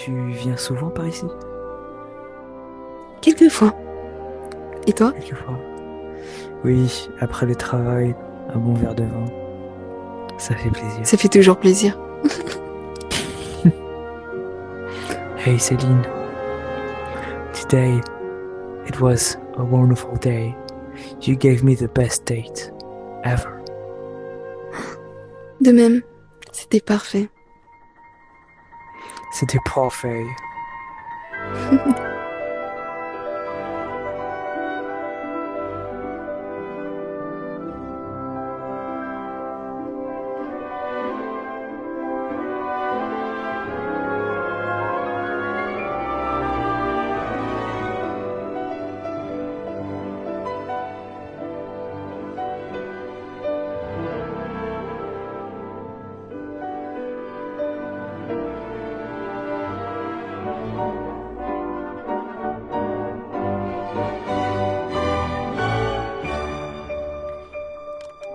tu viens souvent par ici? Quelquefois. Et toi? Quelquefois. Oui, après le travail, un bon verre de vin, ça fait plaisir. Ça fait toujours plaisir. Hey Céline, today it was a wonderful day. You gave me the best date ever. De même, c'était parfait. C'était parfait.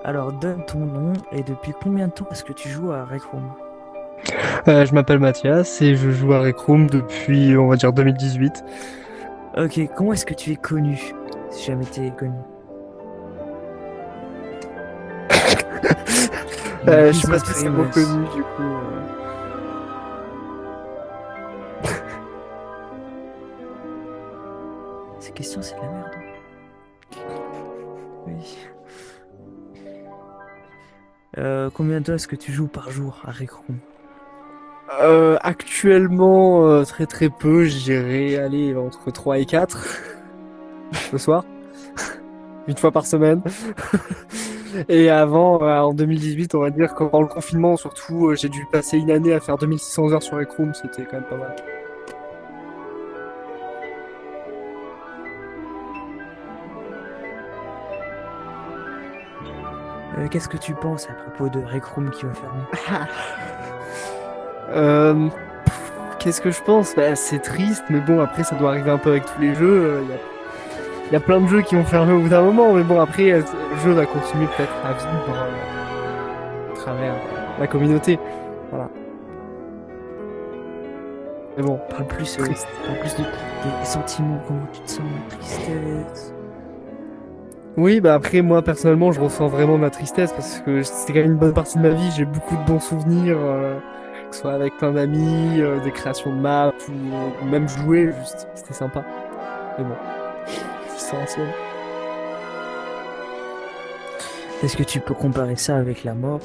Alors donne ton nom et depuis combien de temps est-ce que tu joues à Rec Room? Je m'appelle Mathias et je joue à Rec Room depuis, on va dire, 2018. Ok, comment est-ce que tu es connu? Si jamais tu es connu. Je suis pas Business spécialement famous. connu du coup. Ces questions, c'est de la merde. Oui. Combien de temps est-ce que tu joues par jour à Rec Room? Actuellement, très très peu, j'irai aller entre 3 et 4 le soir, une fois par semaine. Et avant, en 2018, on va dire que pendant le confinement, surtout, j'ai dû passer une année à faire 2600 heures sur Rec Room, c'était quand même pas mal. Qu'est-ce que tu penses à propos de Rec Room qui va fermer? Euh, Qu'est-ce que je pense? Bah, c'est triste, mais bon, après, ça doit arriver un peu avec tous les jeux. Il y a plein de jeux qui ont fermé au bout d'un moment, mais bon, après, le jeu va continuer peut-être à vivre à travers la communauté. Voilà. Mais bon, triste. Parle plus des sentiments, comment tu te sens, tristesse. Oui, bah après, moi, personnellement, je ressens vraiment de la tristesse parce que c'était quand même une bonne partie de ma vie. J'ai beaucoup de bons souvenirs, que ce soit avec plein d'amis, des créations de maps ou même jouer, juste. C'était sympa. Mais bon, c'est ancien. Est-ce que tu peux comparer ça avec la mort?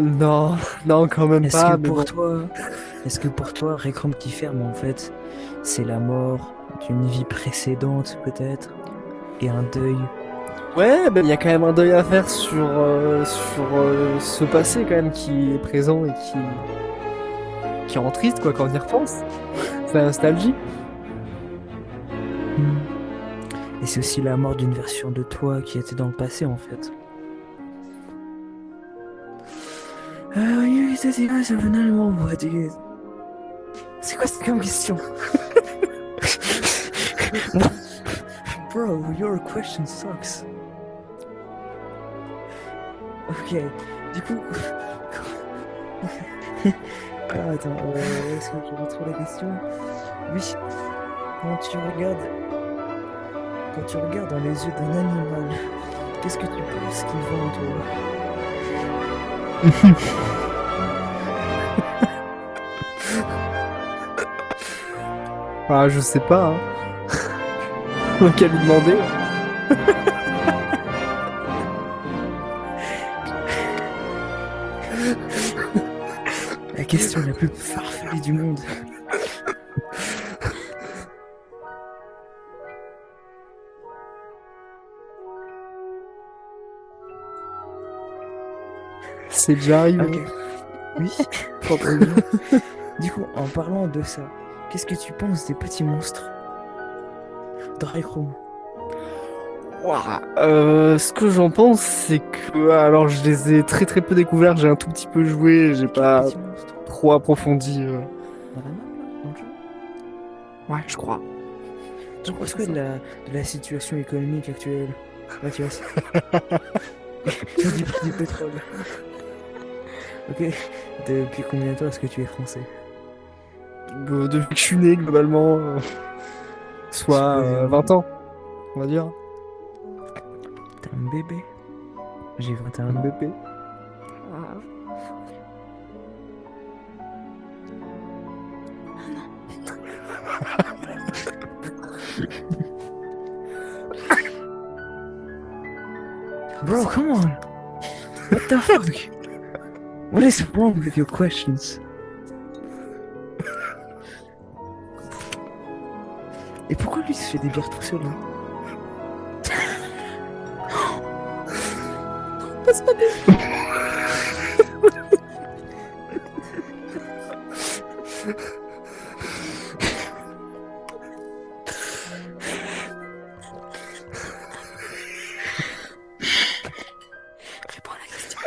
Non, non, quand même Est-ce que pas, mais pour bon. toi, est-ce que pour toi, Rec Room qui ferme, en fait, c'est la mort d'une vie précédente, peut-être, et un deuil? Ouais, ben, il y a quand même un deuil à faire sur ce passé quand même qui est présent et qui rend triste quoi quand on y repense. C'est la nostalgie. Hmm. Et c'est aussi la mort d'une version de toi qui était dans le passé, en fait. Oui, ça finalement, moi, c'est quoi cette comme question? Bro, your question sucks. Ok, du coup... Ah, attends, est-ce que je retrouve la question? Oui, quand tu regardes... Quand tu regardes dans les yeux d'un animal, qu'est-ce que tu penses qu'il voit en toi? Ah, je sais pas, hein. On qu'à lui demander. La question la plus farfelue du monde. C'est déjà arrivé. Ok. Oui. Quand on dit. Du coup, en parlant de ça, qu'est-ce que tu penses des petits monstres de Rec Room? Ouah, ce que j'en pense, c'est que alors je les ai très très peu découverts. J'ai un tout petit peu joué, j'ai pas Petits monstres trop approfondi. dans la map, là, dans le jeu. Ouais, je crois. Tu penses quoi de la situation économique actuelle, Mathias? Du prix du pétrole. Ok. Depuis combien de temps est-ce que tu es français? Depuis que je suis né, globalement, soit Supposément. 20 ans, on va dire. T'es un bébé. J'ai 21 Un ans. bébé. Bro, come on! What the fuck? What is wrong with your questions? Et pourquoi lui se fait des bières tout seul là? C'est pas bien. Réponds à la question.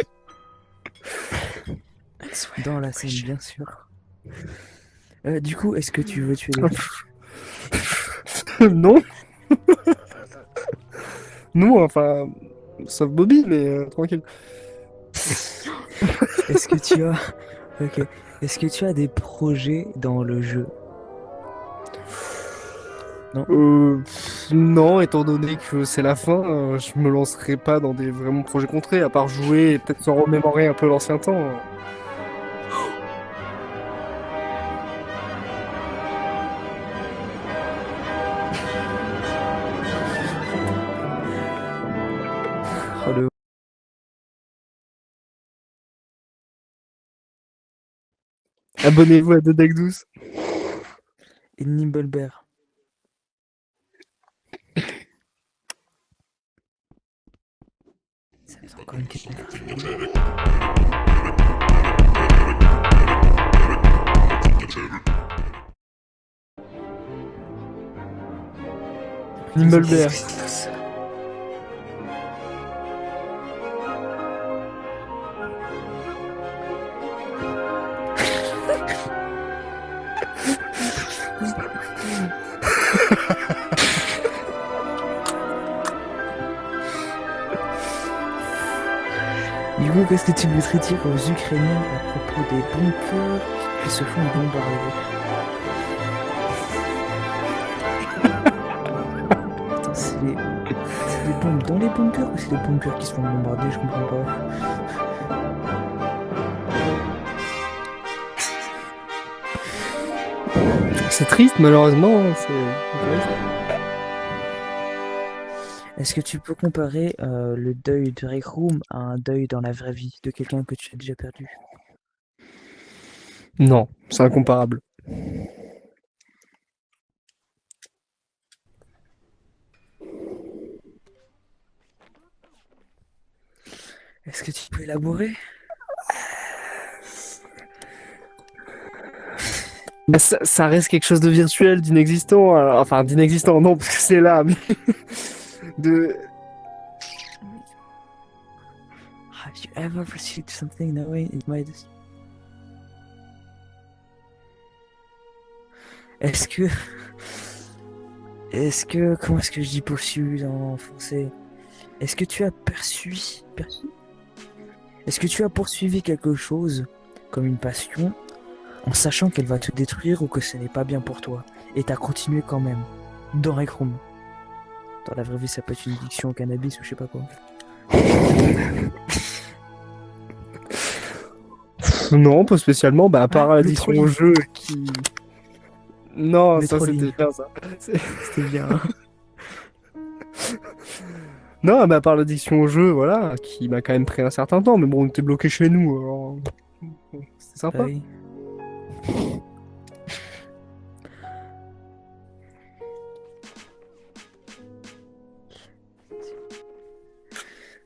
Dans la scène, bien sûr. Du coup, est-ce que tu veux tuer les gens? Non. Non, enfin, sauf Bobby, mais tranquille. Est-ce que tu as... Ok. Est-ce que tu as des projets dans le jeu? Non, étant donné que c'est la fin, je me lancerai pas dans des vraiment projets contrés, à part jouer et peut-être se remémorer un peu l'ancien temps. Oh, le... Abonnez-vous à Deck 12. Et Nimblebear. Ça va être encore une question. Nimblebear. Du coup, qu'est-ce que tu voudrais dire aux Ukrainiens à propos des bunkers qui se font bombarder? Attends, c'est des bombes dans les bunkers ou c'est des bunkers qui se font bombarder? Je comprends pas. C'est triste, malheureusement. C'est triste. Est-ce que tu peux comparer le deuil de Rec Room à un deuil dans la vraie vie de quelqu'un que tu as déjà perdu? Non, c'est incomparable. Est-ce que tu peux élaborer? Bah, ça reste quelque chose de virtuel, d'inexistant. Enfin, d'inexistant, non, parce que c'est là, mais de... Have you ever received something knowing it might... Est-ce que... Comment est-ce que je dis poursuivi en français? Est-ce que tu as Est-ce que tu as poursuivi quelque chose comme une passion en sachant qu'elle va te détruire ou que ce n'est pas bien pour toi et t'as continué quand même dans Rec Room? Dans la vraie vie, ça peut être une addiction au cannabis ou je sais pas quoi. Non, pas spécialement, bah, à part Ah, le l'addiction trolling. au jeu qui... Non, Le ça trolling. c'était bien, ça. C'était bien. Hein. Non, mais à part l'addiction au jeu, voilà, qui m'a quand même pris un certain temps, mais bon, on était bloqué chez nous, alors... C'était sympa. Oui.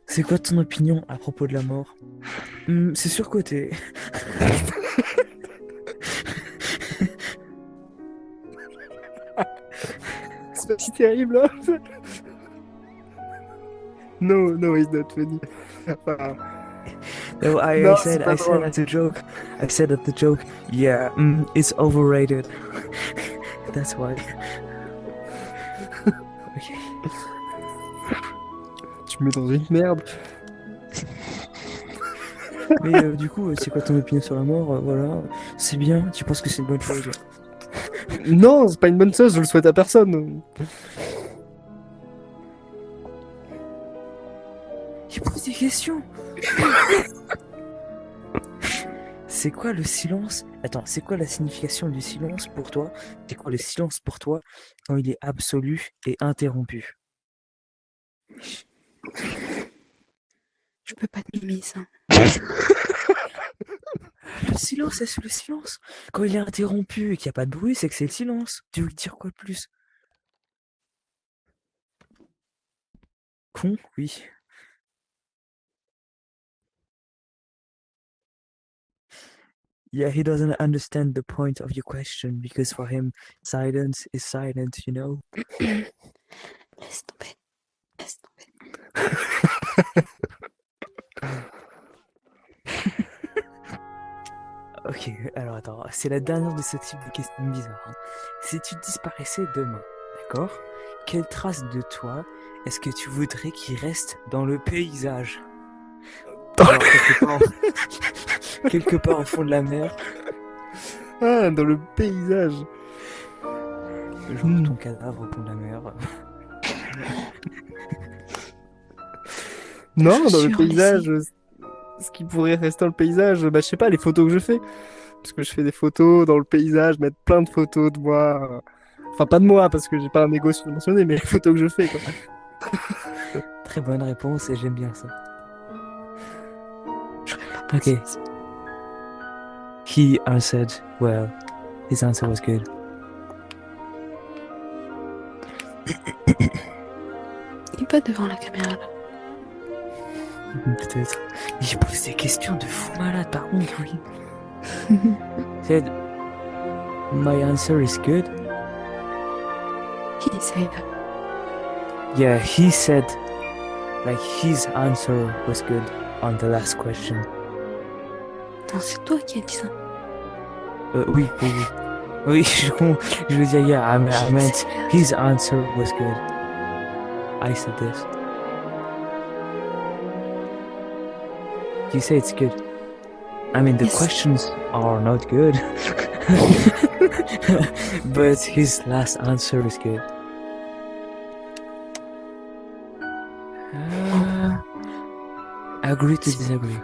C'est quoi ton opinion à propos de la mort? C'est surcoté. C'est pas si terrible, là. No, no, it's not funny. Enfin, No, non, I c'est said pas drôle. at the joke. I said at the joke. Yeah, it's overrated. That's why. Ok. Tu me mets dans une merde. Mais du coup, c'est quoi ton opinion sur la mort? Voilà, c'est bien, tu penses que c'est une bonne chose? Non, c'est pas une bonne chose, je le souhaite à personne. Il pose des questions. C'est quoi le silence? Attends, c'est quoi la signification du silence pour toi? C'est quoi le silence pour toi quand il est absolu et interrompu? Je peux pas te nommer ça. Le silence, c'est le silence. Quand il est interrompu et qu'il n'y a pas de bruit, c'est que c'est le silence. Tu veux dire quoi de plus? Con, oui. Yeah, he doesn't understand the point of your question because for him, silence is silent, you know? Laisse tomber. Laisse tomber. Ok, alors attends, c'est la dernière de ce type de questions bizarres, hein. Si tu disparaissais demain, d'accord? Quelle trace de toi est-ce que tu voudrais qu'il reste dans le paysage? Genre quelque part au fond de la mer, Ah, dans le paysage. genre ton cadavre au fond de la mer. Non, dans le Sur paysage, ce qui pourrait rester dans le paysage, bah, je sais pas, les photos que je fais. Parce que je fais des photos dans le paysage, mettre plein de photos de moi. Enfin, pas de moi, parce que j'ai pas un ego surdimensionné, mais les photos que je fais, quoi. Très bonne réponse et j'aime bien ça. J'aurais pas Ok. pensé à ça. He answered well. His answer was good. Il est pas devant la caméra là. Peut-être. Il pose des questions de fou malade, par contre, oui. Said, my answer is good. He said that. Yeah, he said, like, his answer was good on the last question. Non, c'est toi qui as dit ça. Oui, oui, oui. Oui, je veux dire, yeah, I meant his answer was good. I said this. You say it's good. I mean, the Yes. questions are not good. But his last answer is good. Agree to disagree.